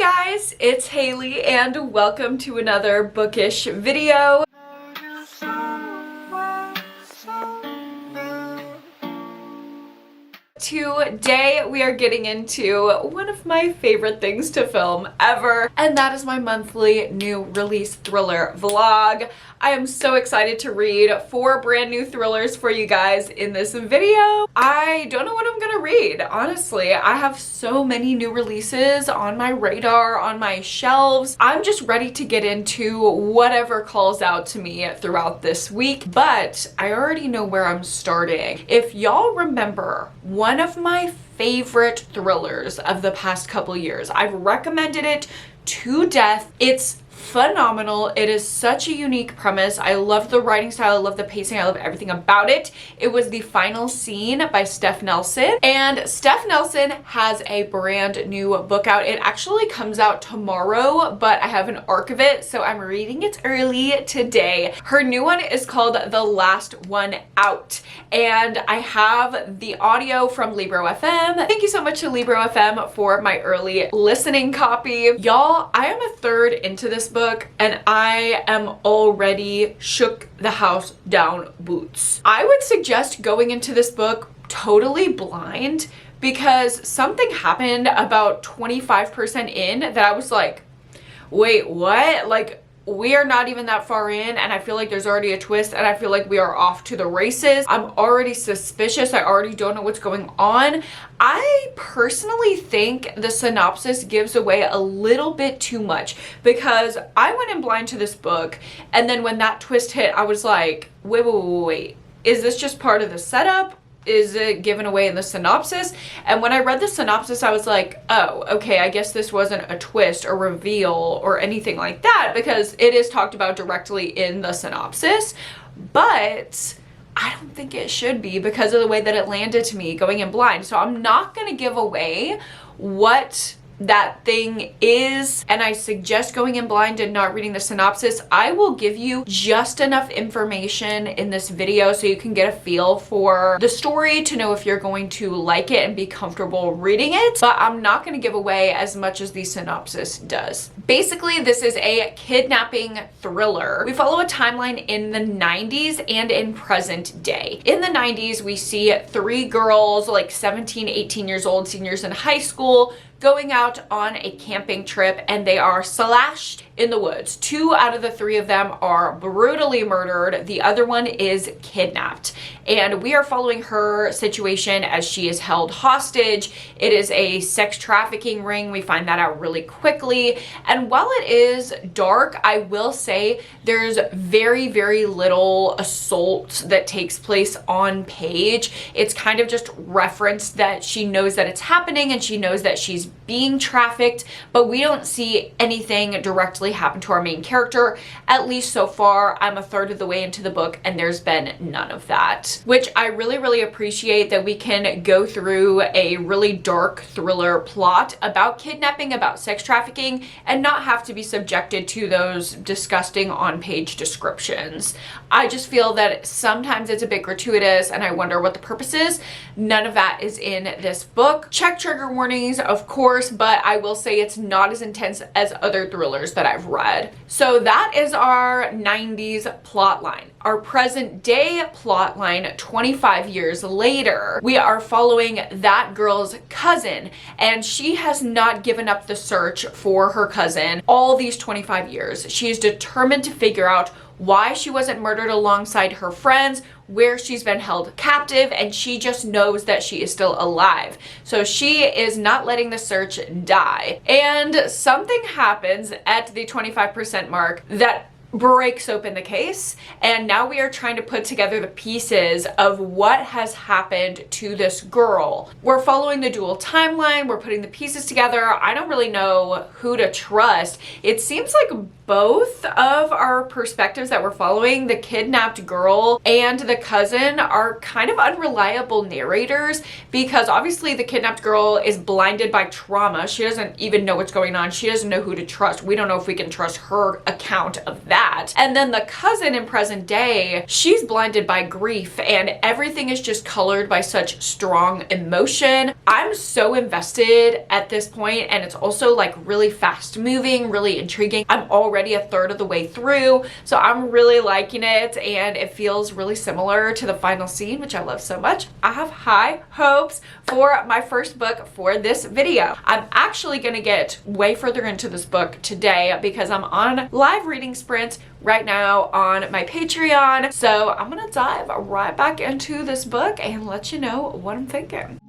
guys, it's Haley and welcome to another bookish video. Today we are getting into one of my favorite things to film ever, and that is my monthly new release thriller vlog. I am so excited to read 4 brand new thrillers for you guys in this video. I don't know what I'm gonna read, honestly. I have so many new releases on my radar, on my shelves. I'm just ready to get into whatever calls out to me throughout this week, but I already know where I'm starting. If y'all remember, one of my favorite thrillers of the past couple years, I've recommended it to death. It's phenomenal. It is such a unique premise. I love the writing style, I love the pacing, I love everything about it. It was The Final Scene by Steph Nelson, and Steph Nelson has a brand new book out. It actually comes out tomorrow, but I have an arc of it, so I'm reading it early today. Her new one is called The Last One Out, and I have the audio from Libro FM. Thank you so much to Libro FM for my early listening copy. Y'all, I am a third into this book and I am already shook the house down boots. I would suggest going into this book totally blind because something happened about 25% in that I was like, wait, what? Like, we are not even that far in and I feel like there's already a twist and I feel like we are off to the races. I'm already suspicious. I already don't know what's going on. I personally think the synopsis gives away a little bit too much because I went in blind to this book and then when that twist hit, I was like, wait. Is this just part of the setup? Is it given away in the synopsis? And when I read the synopsis, I was like, oh, okay, I guess this wasn't a twist or reveal or anything like that because it is talked about directly in the synopsis, but I don't think it should be because of the way that it landed to me going in blind. So I'm not gonna give away what that thing is, and I suggest going in blind and not reading the synopsis. I will give you just enough information in this video so you can get a feel for the story to know if you're going to like it and be comfortable reading it, but I'm not going to give away as much as the synopsis does. Basically, this is a kidnapping thriller. We follow a timeline in the 90s and in present day. In the 90s, we see 3 girls, like 17, 18 years old, seniors in high school, going out on a camping trip and they are slashed in the woods. 2 out of the 3 of them are brutally murdered. The other one is kidnapped. And we are following her situation as she is held hostage. It is a sex trafficking ring. We find that out really quickly. And while it is dark, I will say there's very, very little assault that takes place on page. It's kind of just referenced that she knows that it's happening and she knows that she's being trafficked, but we don't see anything directly happen to our main character. At least so far, I'm a third of the way into the book and there's been none of that, which I really, really appreciate, that we can go through a really dark thriller plot about kidnapping, about sex trafficking, and not have to be subjected to those disgusting on-page descriptions. I just feel that sometimes it's a bit gratuitous and I wonder what the purpose is. None of that is in this book. Check trigger warnings, of course, but I will say it's not as intense as other thrillers that I've read. So that is our 90s plot line. Our present day plot line, 25 years later, we are following that girl's cousin, and she has not given up the search for her cousin all these 25 years. She is determined to figure out why she wasn't murdered alongside her friends, where she's been held captive, and she just knows that she is still alive. So she is not letting the search die. And something happens at the 25% mark that breaks open the case, and now we are trying to put together the pieces of what has happened to this girl. We're following the dual timeline, we're putting the pieces together. I don't really know who to trust. It seems like both of our perspectives that we're following, the kidnapped girl and the cousin, are kind of unreliable narrators because obviously the kidnapped girl is blinded by trauma. She doesn't even know what's going on. She doesn't know who to trust. We don't know if we can trust her account of that. that. And then the cousin in present day, she's blinded by grief and everything is just colored by such strong emotion. I'm so invested at this point, and it's also like really fast moving, really intriguing. I'm already a third of the way through, so I'm really liking it, and it feels really similar to the final scene, which I love so much. I have high hopes for my first book for this video. I'm actually gonna get way further into this book today because I'm on live reading sprints right now on my Patreon. So I'm gonna dive right back into this book and let you know what I'm thinking.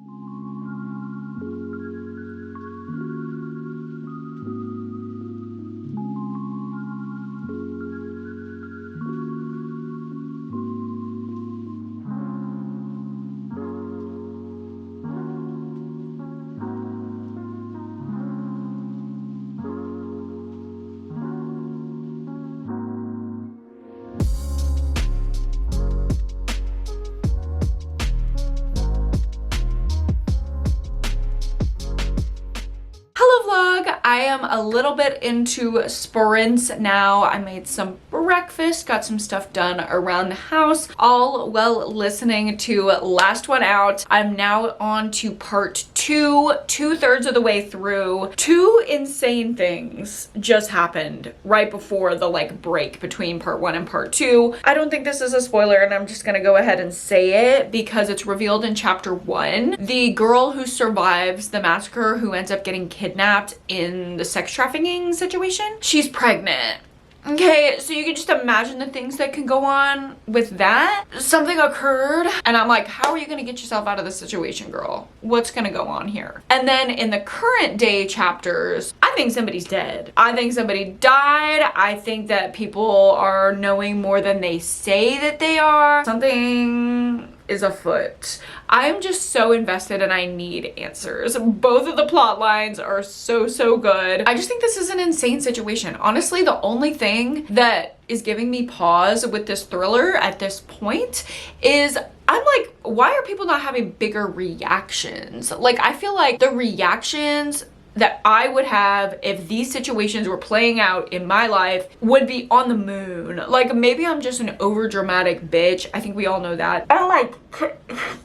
I am a little bit into sprints now. I made some breakfast, got some stuff done around the house, all while listening to Last One Out. I'm now on to part 2, 2/3 of the way through. 2 insane things just happened right before the break between part 1 and part 2. I don't think this is a spoiler, and I'm just gonna go ahead and say it because it's revealed in chapter 1. The girl who survives the massacre, who ends up getting kidnapped in the sex trafficking situation, she's pregnant. Okay, so you can just imagine the things that can go on with that. Something occurred, and I'm like, how are you gonna get yourself out of this situation, girl? What's gonna go on here? And then in the current day chapters, I think somebody's dead. I think somebody died. I think that people are knowing more than they say that they are. Something is afoot. I'm just so invested and I need answers. Both of the plot lines are so good. I just think this is an insane situation. Honestly, the only thing that is giving me pause with this thriller at this point is I'm like, why are people not having bigger reactions? Like, I feel like the reactions that I would have if these situations were playing out in my life would be on the moon. Like, maybe I'm just an over dramatic bitch. I think we all know that. I'm like,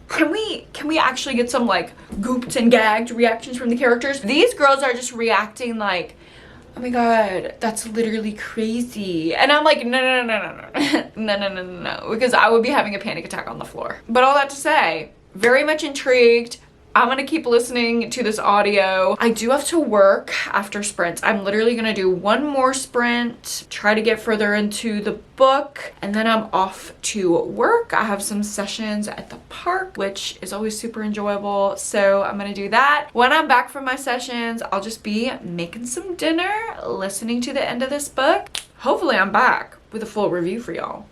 can we actually get some gooped and gagged reactions from the characters? These girls are just reacting like, oh my god, that's literally crazy. And I'm like, no, because I would be having a panic attack on the floor. But all that to say, very much intrigued. I'm gonna keep listening to this audio. I do have to work after sprints. I'm literally gonna do one more sprint, try to get further into the book, and then I'm off to work. I have some sessions at the park, which is always super enjoyable. So I'm gonna do that. When I'm back from my sessions, I'll just be making some dinner, listening to the end of this book. Hopefully I'm back with a full review for y'all.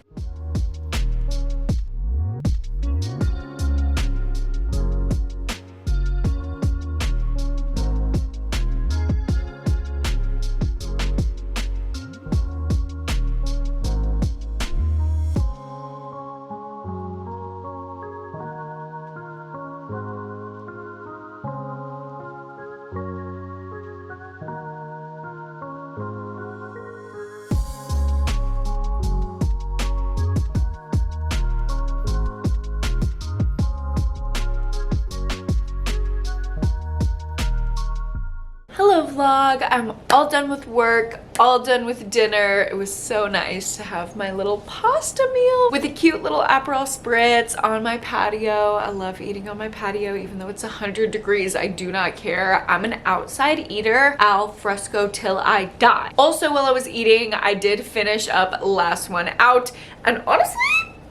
Hello vlog, I'm all done with work, all done with dinner. It was so nice to have my little pasta meal with a cute little Aperol spritz on my patio. I love eating on my patio even though it's 100 degrees. I do not care. I'm an outside eater, al fresco till I die. Also, while I was eating, I did finish up Last One Out, and honestly,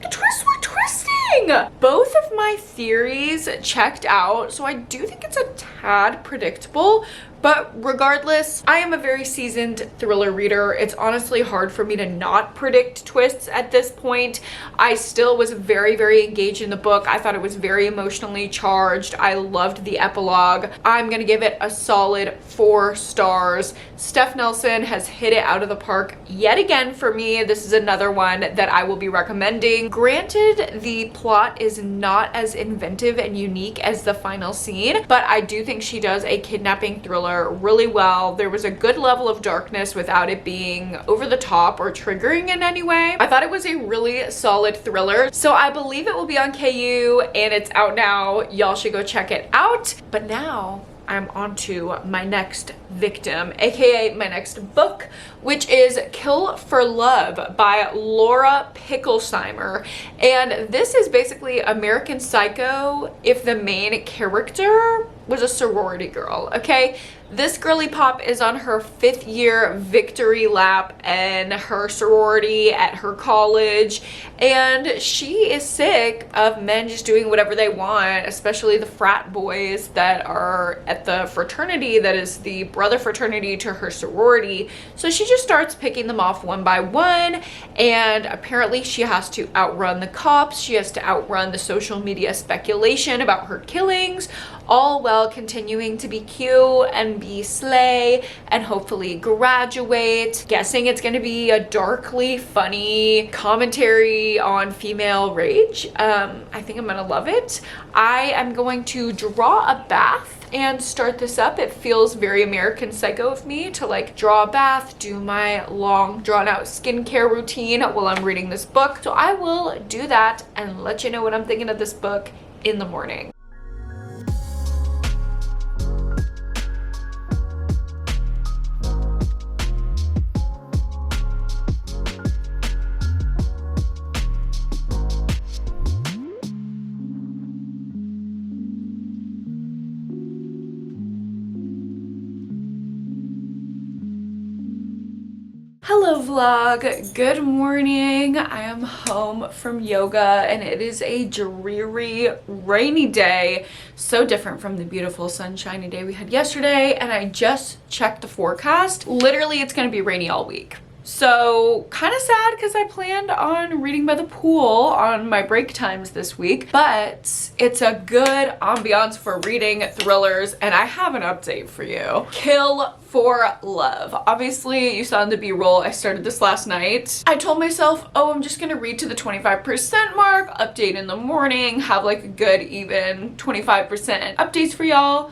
the twists were twisting. Both of my theories checked out, so I do think it's a tad predictable. But regardless, I am a very seasoned thriller reader. It's honestly hard for me to not predict twists at this point. I still was very engaged in the book. I thought it was very emotionally charged. I loved the epilogue. I'm gonna give it a solid 4 stars. Steph Nelson has hit it out of the park yet again for me. This is another one that I will be recommending. Granted, the plot is not as inventive and unique as the final scene, but I do think she does a kidnapping thriller thriller really well. There was a good level of darkness without it being over the top or triggering in any way. I thought it was a really solid thriller. So I believe it will be on KU and it's out now. Y'all should go check it out. But now I'm on to my next victim, aka my next book, which is Kill for Love by Laura Picklesheimer. And this is basically American Psycho if the main character was a sorority girl, okay? This girly pop is on her 5th year victory lap in her sorority at her college, and she is sick of men just doing whatever they want, especially the frat boys that are at the fraternity that is the brother fraternity to her sorority. So she just starts picking them off one by one, and apparently she has to outrun the cops, she has to outrun the social media speculation about her killings, all while continuing to be cute and be slay and hopefully graduate. Guessing it's going to be a darkly funny commentary on female rage. I think I'm going to love it. I am going to draw a bath and start this up. It feels very American Psycho of me to like draw a bath, do my long drawn out skincare routine while I'm reading this book. So I will do that and let you know what I'm thinking of this book in the morning. Hello vlog, good morning. I am home from yoga and it is a dreary, rainy day. So different from the beautiful sunshiny day we had yesterday, and I just checked the forecast. Literally, it's gonna be rainy all week. So kind of sad because I planned on reading by the pool on my break times this week, but it's a good ambiance for reading thrillers, and I have an update for you. Kill for Love. Obviously, you saw in the B-roll, I started this last night. I told myself, oh, I'm just gonna read to the 25% mark, update in the morning, have like a good even 25% updates for y'all.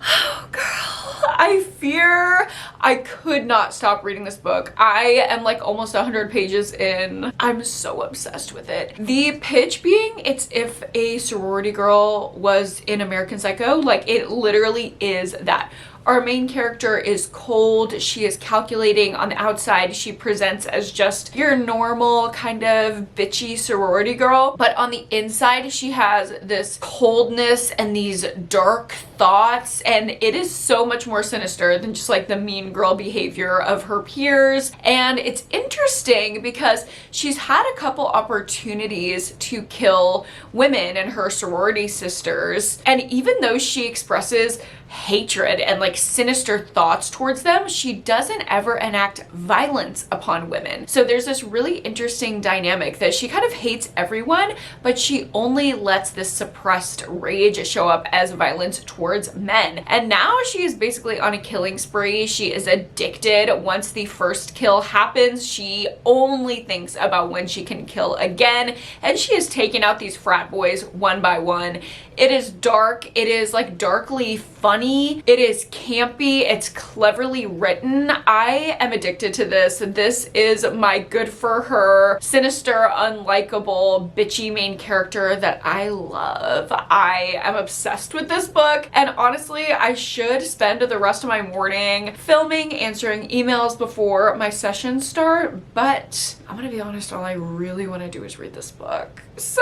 Oh girl, I fear I could not stop reading this book. I am like almost 100 pages in. I'm so obsessed with it. The pitch being, it's if a sorority girl was in American Psycho. Like, it literally is that. Our main character is cold, she is calculating. On the outside, she presents as just your normal kind of bitchy sorority girl, but on the inside, she has this coldness and these dark thoughts, and it is so much more sinister than just like the mean girl behavior of her peers. And it's interesting because she's had a couple opportunities to kill women and her sorority sisters, and even though she expresses hatred and like sinister thoughts towards them, she doesn't ever enact violence upon women. So there's this really interesting dynamic that she kind of hates everyone, but she only lets this suppressed rage show up as violence towards men. And now she is basically on a killing spree. She is addicted. Once the first kill happens, she only thinks about when she can kill again, and she is taking out these frat boys one by one. It is dark. It is like darkly funny. It is campy. It's cleverly written. I am addicted to this. This is my good for her, sinister, unlikable, bitchy main character that I love. I am obsessed with this book, and honestly, I should spend the rest of my morning filming, answering emails before my sessions start, but I'm gonna be honest, all I really want to do is read this book. So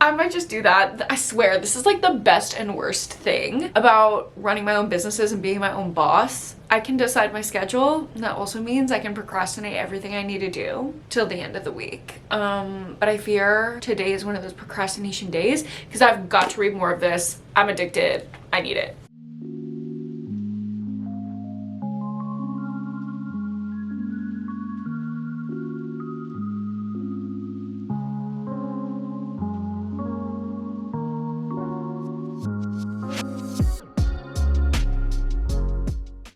I might just do that. I swear, this is like the best and worst thing about running my own businesses and being my own boss. I can decide my schedule, and that also means I can procrastinate everything I need to do till the end of the week. But I fear today is one of those procrastination days because I've got to read more of this. I'm addicted. I need it.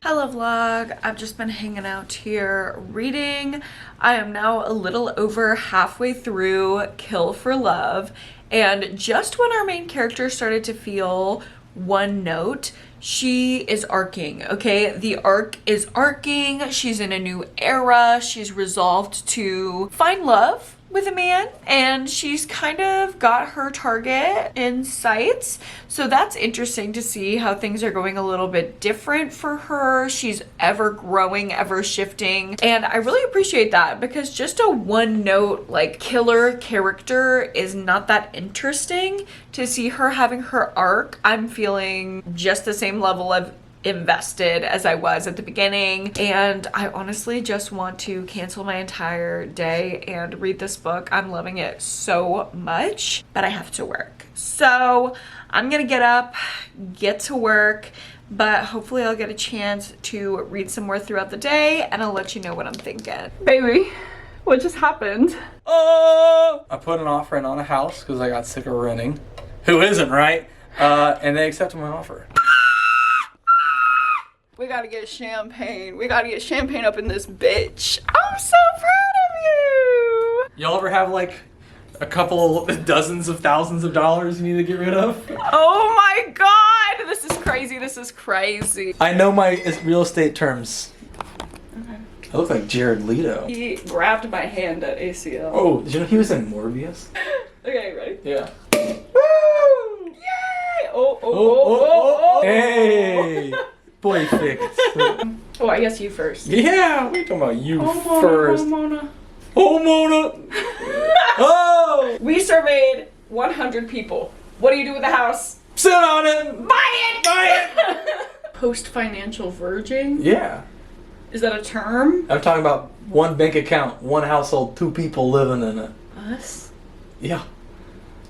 Hello vlog, I've just been hanging out here reading. I am now a little over halfway through Kill for Love, and just when our main character started to feel one note, she is arcing, okay? The arc is arcing. She's in a new era. She's resolved to find love with a man, and she's kind of got her target in sights. So that's interesting to see how things are going a little bit different for her. She's ever growing, ever shifting, and I really appreciate that, because just a one note like killer character is not that interesting. To see her having her arc, I'm feeling just the same level of invested as I was at the beginning, and I honestly just want to cancel my entire day and read this book. I'm loving it so much, but I have to work, so I'm gonna get up, get to work, but hopefully I'll get a chance to read some more throughout the day, and I'll let you know what I'm thinking. Baby, what just happened? Oh! I put an offer in on a house because I got sick of renting. Who isn't, right? And they accepted my offer. We gotta get champagne. We gotta get champagne up in this bitch. I'm so proud of you. Y'all ever have like a couple dozens of thousands of dollars you need to get rid of? Oh my God, this is crazy. This is crazy. I know my real estate terms. Okay. I look like Jared Leto. He grabbed my hand at ACL. Oh, did you know he was in Morbius? Okay, ready? Yeah. Woo! Yay! Oh. Hey! Boy fixed. Oh, I guess you first. Yeah, we're talking about you Oh, first. Mona. Oh, Mona! Oh! We surveyed 100 people. What do you do with the house? Sit on it! Buy it! Buy it! Post-financial verging? Yeah. Is that a term? I'm talking about one bank account, one household, 2 people living in it. Us? Yeah.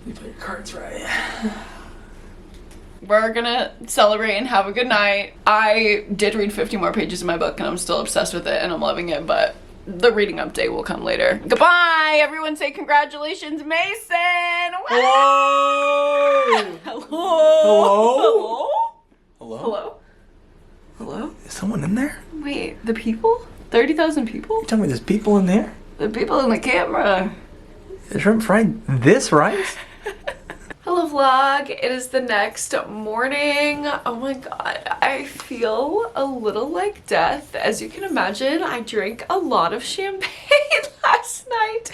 You play your cards right. We're gonna celebrate and have a good night. I did read 50 more pages of my book and I'm still obsessed with it and I'm loving it, but the reading update will come later. Goodbye! Everyone say congratulations, Mason! Hello! Hello? Hello? Hello? Hello? Hello? Is someone in there? Wait, the people? 30,000 people? You tell me there's people in there? The people in the camera. Is shrimp fried this rice? Hello vlog, it is the next morning. Oh my God, I feel a little like death. As you can imagine, I drank a lot of champagne last night.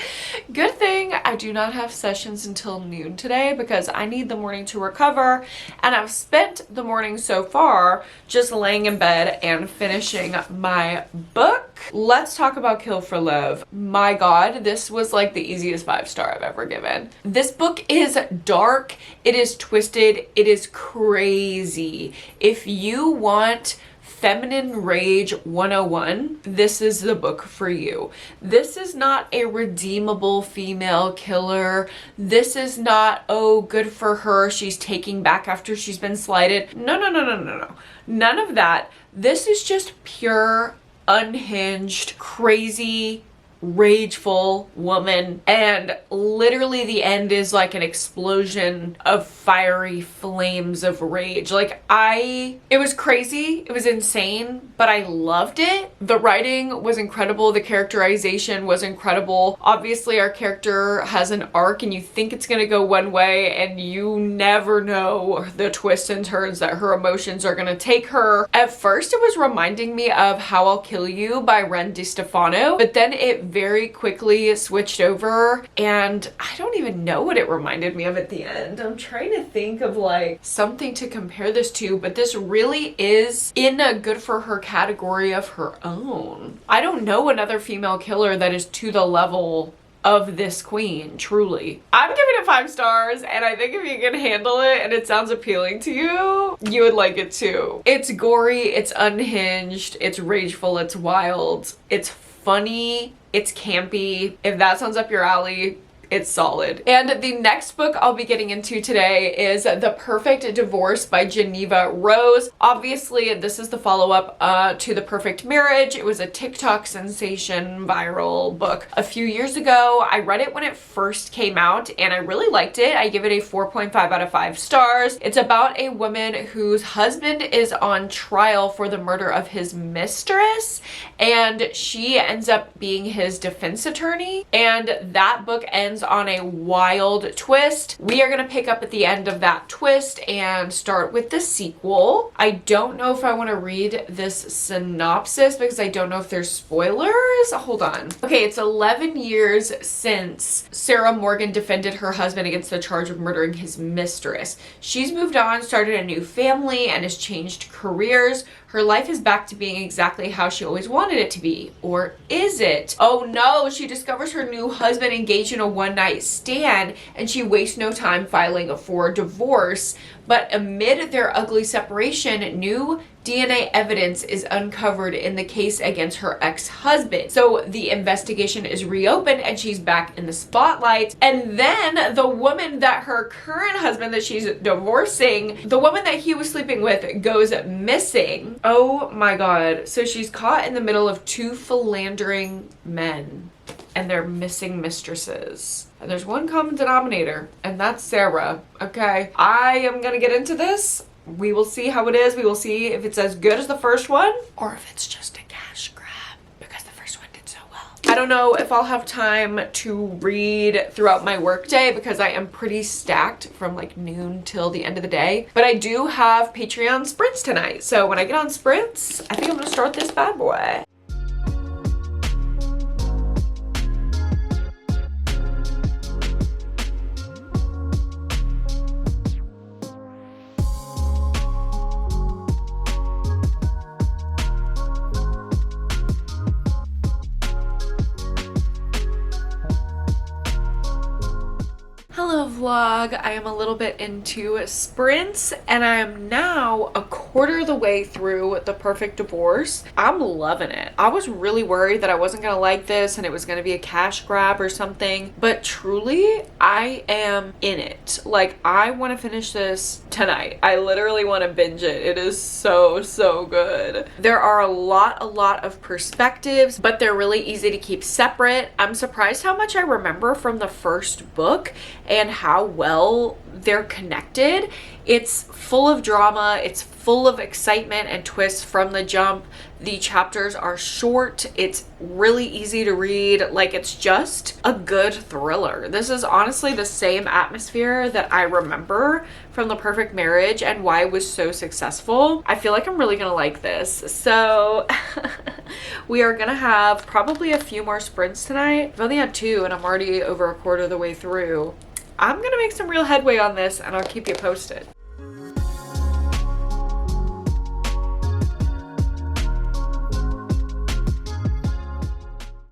Good thing I do not have sessions until noon today because I need the morning to recover, and I've spent the morning so far just laying in bed and finishing my book. Let's talk about Kill for Love. My God, this was like the easiest 5-star I've ever given. This book is dark, it is twisted, it is crazy. If you want Feminine Rage 101, this is the book for you. This is not a redeemable female killer. This is not, oh, good for her, she's taking back after she's been slighted. No. None of that. This is just pure, unhinged, crazy, rageful woman, and literally the end is like an explosion of fiery flames of rage. Like it was crazy, it was insane, but I loved it. The writing was incredible, the characterization was incredible. Obviously our character has an arc and you think it's gonna go one way and you never know the twists and turns that her emotions are gonna take her. At first it was reminding me of How I'll Kill You by Ren DiStefano, but then it very quickly switched over and I don't even know what it reminded me of at the end. I'm trying to think of like something to compare this to, but this really is in a good for her category of her own. I don't know another female killer that is to the level of this queen, truly. I'm giving it 5 stars, and I think if you can handle it and it sounds appealing to you, you would like it too. It's gory, it's unhinged, it's rageful, it's wild, it's funny, it's campy. If that sounds up your alley, it's solid. And the next book I'll be getting into today is The Perfect Divorce by Geneva Rose. Obviously, this is the follow-up to The Perfect Marriage. It was a TikTok sensation viral book a few years ago. I read it when it first came out and I really liked it. I give it a 4.5 out of 5 stars. It's about a woman whose husband is on trial for the murder of his mistress, and she ends up being his defense attorney. And that book ends ends on a wild twist. We are gonna pick up at the end of that twist and start with the sequel. I don't know if I want to read this synopsis because I don't know if there's spoilers. Hold on. Okay, it's 11 years since Sarah Morgan defended her husband against the charge of murdering his mistress. She's moved on, started a new family, and has changed careers. Her life is back to being exactly how she always wanted it to be. Or is it? Oh no, she discovers her new husband engaged in a one-night stand and she wastes no time filing for divorce. But amid their ugly separation, new DNA evidence is uncovered in the case against her ex-husband. So the investigation is reopened and she's back in the spotlight. And then the woman that her current husband that she's divorcing, the woman that he was sleeping with, goes missing. Oh my God. So she's caught in the middle of two philandering men and their missing mistresses. And there's one common denominator, and that's Sarah, okay? I am gonna get into this. We will see how it is. We will see if it's as good as the first one or if it's just a cash grab because the first one did so well. I don't know if I'll have time to read throughout my workday because I am pretty stacked from like noon till the end of the day. But I do have Patreon sprints tonight. So when I get on sprints, I think I'm gonna start this bad boy. Hello vlog, I am a little bit into sprints and I am now a quarter of the way through The Perfect Divorce. I'm loving it. I was really worried that I wasn't gonna like this and it was gonna be a cash grab or something, but truly I am in it. Like, I want to finish this tonight. I literally want to binge it. It is so good. There are a lot of perspectives, but they're really easy to keep separate. I'm surprised how much I remember from the first book and how well they're connected. It's full of drama, it's full of excitement and twists from the jump. The chapters are short, it's really easy to read, like it's just a good thriller. This is honestly the same atmosphere that I remember from The Perfect Marriage and why it was so successful. I feel like I'm really gonna like this. So we are gonna have probably a few more sprints tonight. I've only had 2 and I'm already over a quarter of the way through. I'm gonna make some real headway on this and I'll keep you posted.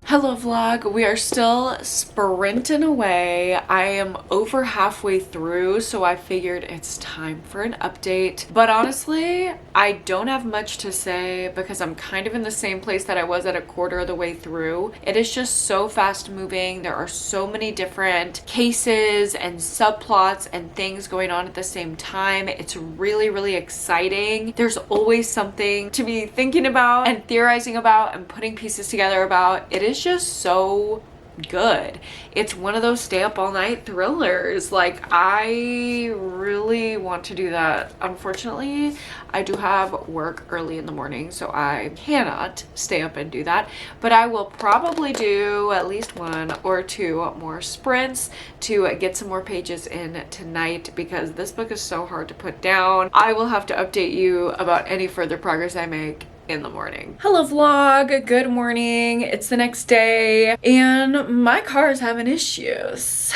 Hello vlog, we are still sprinting away. I am over halfway through, so I figured it's time for an update. But honestly, I don't have much to say because I'm kind of in the same place that I was at a quarter of the way through. It is just so fast moving. There are so many different cases and subplots and things going on at the same time. It's really exciting. There's always something to be thinking about and theorizing about and putting pieces together about. It is just so good. It's one of those stay up all night thrillers. Like, I really want to do that. Unfortunately, I do have work early in the morning, so I cannot stay up and do that. But I will probably do at least 1 or 2 more sprints to get some more pages in tonight because this book is so hard to put down. I will have to update you about any further progress I make in the morning. Hello vlog, good morning. It's the next day and my car is having issues.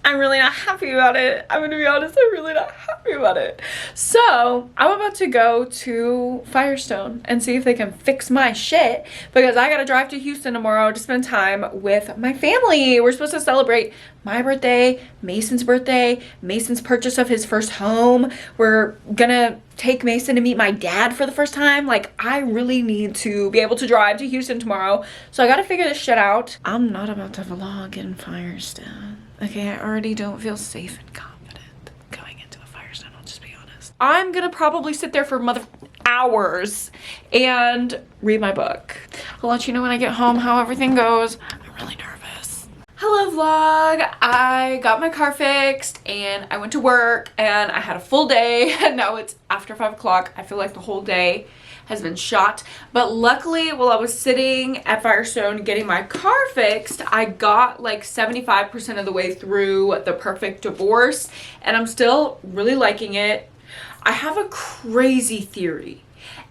I'm really not happy about it. I'm gonna be honest, I'm really not happy about it. So I'm about to go to Firestone and see if they can fix my shit because I gotta drive to Houston tomorrow to spend time with my family. We're supposed to celebrate my birthday, Mason's birthday, Mason's purchase of his first home. We're gonna take Mason to meet my dad for the first time. Like, I really need to be able to drive to Houston tomorrow. So I gotta figure this shit out. I'm not about to vlog in Firestone. Okay, I already don't feel safe and confident going into a Firestone, I'll just be honest. I'm gonna probably sit there for hours and read my book. I'll let you know when I get home how everything goes. I'm really nervous. Hello vlog, I got my car fixed and I went to work and I had a full day and now it's after 5 o'clock. I feel like the whole day has been shot. But luckily, while I was sitting at Firestone getting my car fixed, I got like 75% of the way through The Perfect Divorce, and I'm still really liking it. I have a crazy theory.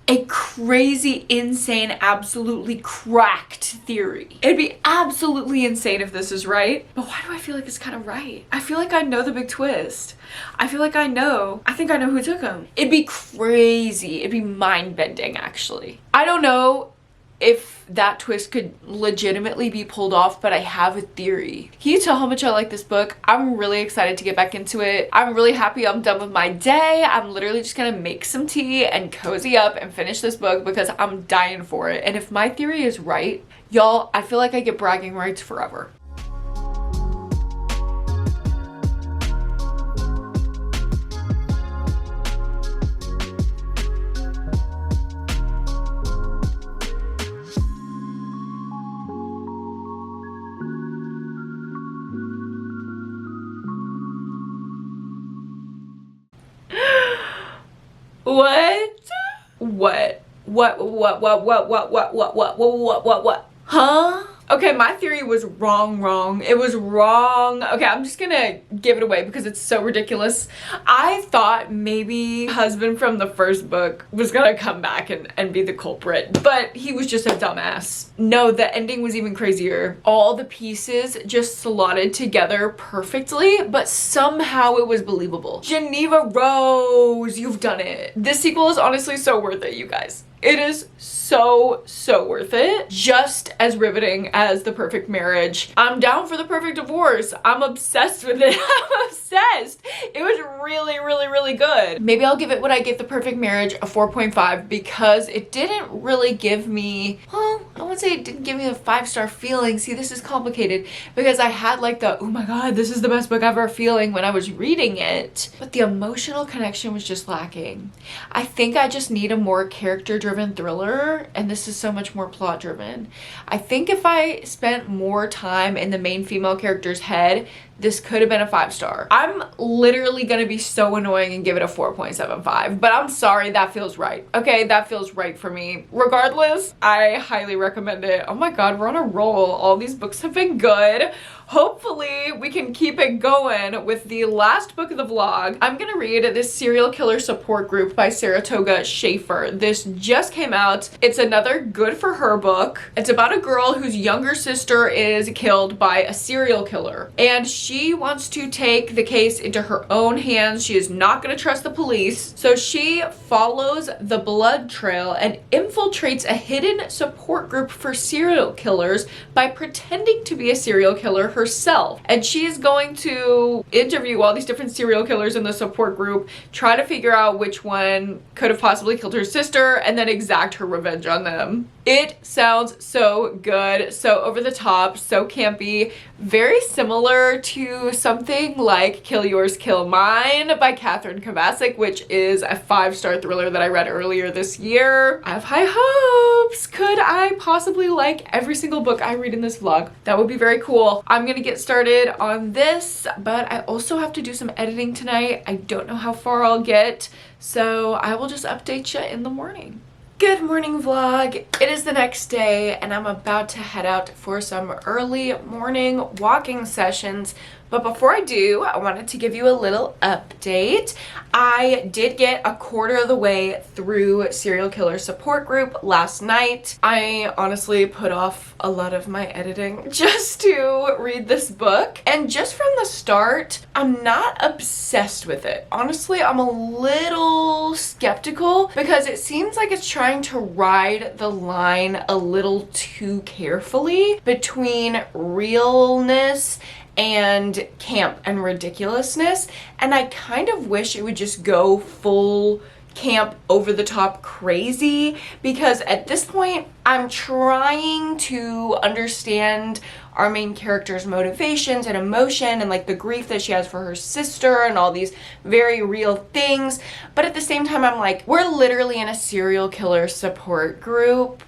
A crazy, insane, absolutely cracked theory. It'd be absolutely insane if this is right, but why do I feel like it's kind of right? I feel like I know the big twist. I feel like I think I know who took him. It'd be crazy. It'd be mind-bending, actually. I don't know if that twist could legitimately be pulled off, but I have a theory. Can you tell how much I like this book? I'm really excited to get back into it. I'm really happy I'm done with my day. I'm literally just gonna make some tea and cozy up and finish this book because I'm dying for it. And if my theory is right, y'all, I feel like I get bragging rights forever. What? Huh? Okay, my theory was wrong. It was wrong. Okay, I'm just gonna give it away because it's so ridiculous. I thought maybe husband from the first book was gonna come back and be the culprit, but he was just a dumbass. No, the ending was even crazier. All the pieces just slotted together perfectly, but somehow it was believable. Geneva Rose, you've done it. This sequel is honestly so worth it, you guys. It is so worth it. Just as riveting as The Perfect Marriage. I'm down for The Perfect Divorce. I'm obsessed with it. I'm obsessed. It was really good. Maybe I'll give it what I gave The Perfect Marriage, a 4.5, because it didn't really give me, well, I wouldn't say it didn't give me a 5-star feeling. See, this is complicated because I had like the, oh my god, this is the best book ever feeling when I was reading it. But the emotional connection was just lacking. I think I just need a more character-driven thriller, and this is so much more plot-driven. I think if I spent more time in the main female character's head, this could have been a 5-star. I'm literally gonna be so annoying and give it a 4.75, but I'm sorry, that feels right. Okay, that feels right for me. Regardless, I highly recommend it. Oh my god, we're on a roll. All these books have been good. Hopefully we can keep it going with the last book of the vlog. I'm gonna read this Serial Killer Support Group by Saratoga Schaefer. This just came out. It's another good for her book. It's about a girl whose younger sister is killed by a serial killer, and she wants to take the case into her own hands. She is not gonna trust the police, so she follows the blood trail and infiltrates a hidden support group for serial killers by pretending to be a serial killer herself. And she is going to interview all these different serial killers in the support group, try to figure out which one could have possibly killed her sister, and then exact her revenge on them. It sounds so good, so over the top, so campy, very similar to something like Kill Yours, Kill Mine by Catherine Kovacic, which is a 5-star thriller that I read earlier this year. I have high hopes. Could I possibly like every single book I read in this vlog? That would be very cool. I'm gonna get started on this, but I also have to do some editing tonight. I don't know how far I'll get, so I will just update you in the morning. Good morning vlog. It is the next day and I'm about to head out for some early morning walking sessions. But before I do, I wanted to give you a little update. I did get a quarter of the way through Serial Killer Support Group last night. I honestly put off a lot of my editing just to read this book. And just from the start, I'm not obsessed with it. Honestly, I'm a little skeptical because it seems like it's trying to ride the line a little too carefully between realness and camp and ridiculousness, and I kind of wish it would just go full camp, over the top crazy, because at this point I'm trying to understand our main character's motivations and emotion and like the grief that she has for her sister and all these very real things, but at the same time I'm like, we're literally in a serial killer support group.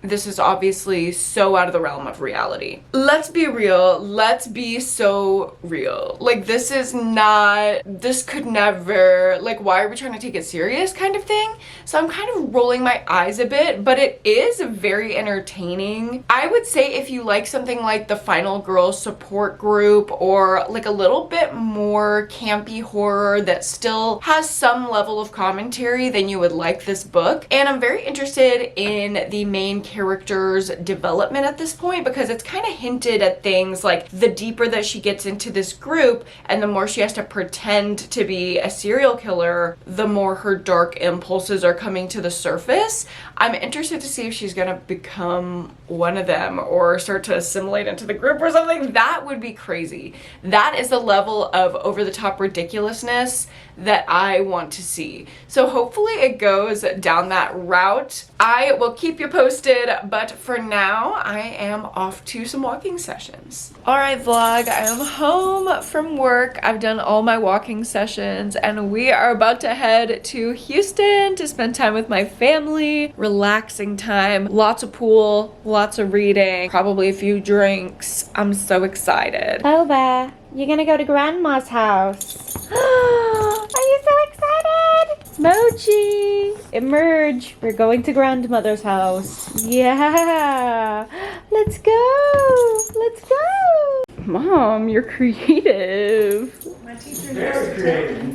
this is obviously so out of the realm of reality. Let's be real. Let's be so real. Like, this is not, this could never, like, why are we trying to take it serious kind of thing? So I'm kind of rolling my eyes a bit, but it is very entertaining. I would say if you like something like the Final Girl Support Group, or like a little bit more campy horror that still has some level of commentary, then you would like this book. And I'm very interested in the main character's development at this point, because it's kind of hinted at things like the deeper that she gets into this group and the more she has to pretend to be a serial killer, the more her dark impulses are coming to the surface. I'm interested to see if she's gonna become one of them or start to assimilate into the group or something. That would be crazy. That is the level of over-the-top ridiculousness that I want to see. So hopefully it goes down that route. I will keep you posted, but for now, I am off to some walking sessions. All right, vlog, I am home from work. I've done all my walking sessions, and we are about to head to Houston to spend time with my family. Relaxing time, lots of pool, lots of reading, probably a few drinks. I'm so excited. Boba, you're gonna go to Grandma's house. Are you so excited? Mochi, emerge. We're going to Grandmother's house. Yeah. Let's go. Let's go. Mom, you're creative. My teacher Very creative.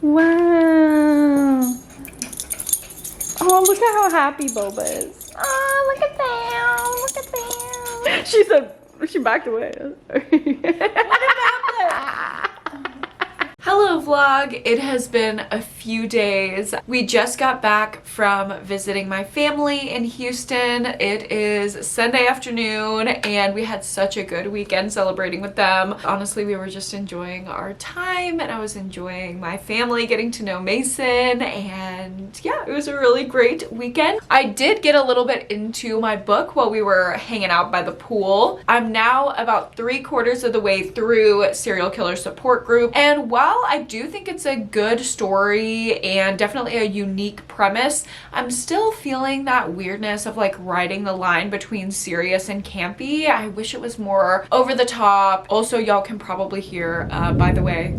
Wow. Oh, look at how happy Boba is. Oh, look at them. Look at them. She said, she backed away. Hello vlog, it has been a few days. We just got back from visiting my family in Houston. It is Sunday afternoon and we had such a good weekend celebrating with them. Honestly, we were just enjoying our time and I was enjoying my family, getting to know Mason, and yeah, it was a really great weekend. I did get a little bit into my book while we were hanging out by the pool. I'm now about 3/4 of the way through Serial Killer Support Group, and while I do think it's a good story and definitely a unique premise, I'm still feeling that weirdness of like riding the line between serious and campy. I wish it was more over the top. Also, y'all can probably hear, by the way,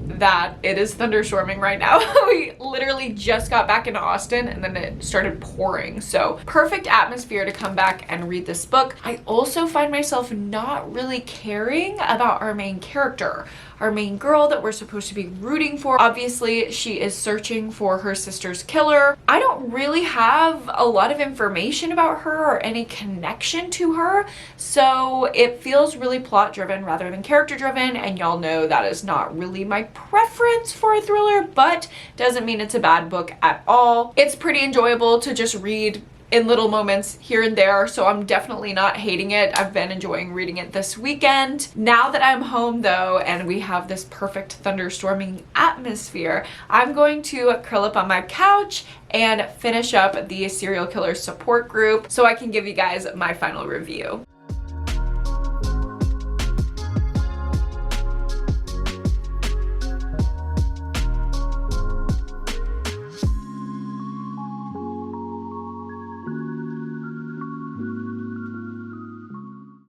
that it is thunderstorming right now. We literally just got back into Austin and then it started pouring. So perfect atmosphere to come back and read this book. I also find myself not really caring about our main character, our main girl that we're supposed to be rooting for. Obviously, she is searching for her sister's killer. I don't really have a lot of information about her or any connection to her, so it feels really plot driven rather than character driven, and y'all know that is not really my preference for a thriller, but doesn't mean it's a bad book at all. It's pretty enjoyable to just read in little moments here and there, so I'm definitely not hating it. I've been enjoying reading it this weekend. Now that I'm home though, and we have this perfect thunderstorming atmosphere, I'm going to curl up on my couch and finish up the Serial Killer Support Group so I can give you guys my final review.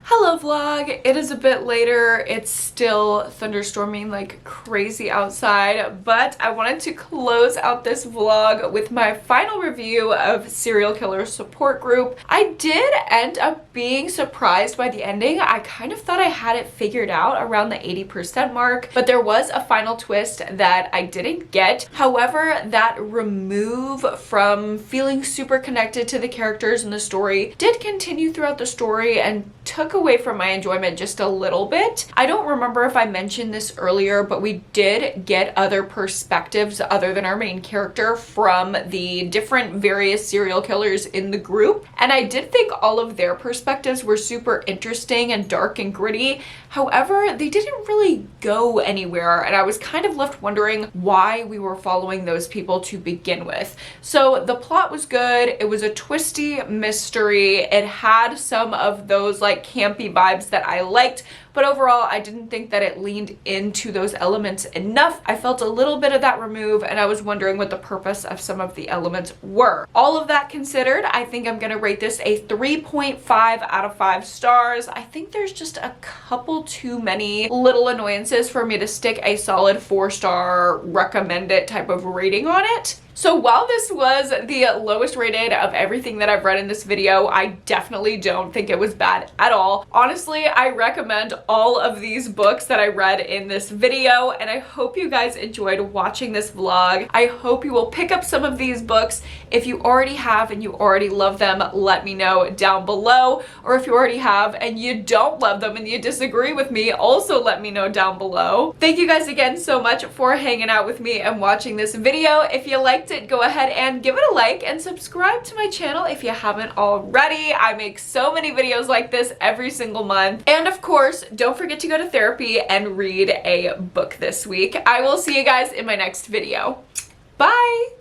Hello vlog, it is a bit later. It's still thunderstorming like crazy outside, but I wanted to close out this vlog with my final review of Serial Killer Support Group. I did end up being surprised by the ending. I kind of thought I had it figured out around the 80% mark, but there was a final twist that I didn't get. However, that remove from feeling super connected to the characters in the story did continue throughout the story and took away from my enjoyment just a little bit. I don't remember if I mentioned this earlier, but we did get other perspectives other than our main character from the different various serial killers in the group, and I did think all of their perspectives were super interesting and dark and gritty. However, they didn't really go anywhere, and I was kind of left wondering why we were following those people to begin with. So the plot was good. It was a twisty mystery. It had some of those like campy vibes that I liked, but overall I didn't think that it leaned into those elements enough. I felt a little bit of that remove, and I was wondering what the purpose of some of the elements were. All of that considered, I think I'm gonna rate this a 3.5 out of 5 stars. I think there's just a couple too many little annoyances for me to stick a solid 4-star recommend it type of rating on it. So while this was the lowest rated of everything that I've read in this video, I definitely don't think it was bad at all. Honestly, I recommend all of these books that I read in this video, and I hope you guys enjoyed watching this vlog. I hope you will pick up some of these books. If you already have and you already love them, let me know down below. Or if you already have and you don't love them and you disagree with me, also let me know down below. Thank you guys again so much for hanging out with me and watching this video. If you liked it, go ahead and give it a like and subscribe to my channel if you haven't already. I make so many videos like this every single month. And of course, don't forget to go to therapy and read a book this week. I will see you guys in my next video. Bye!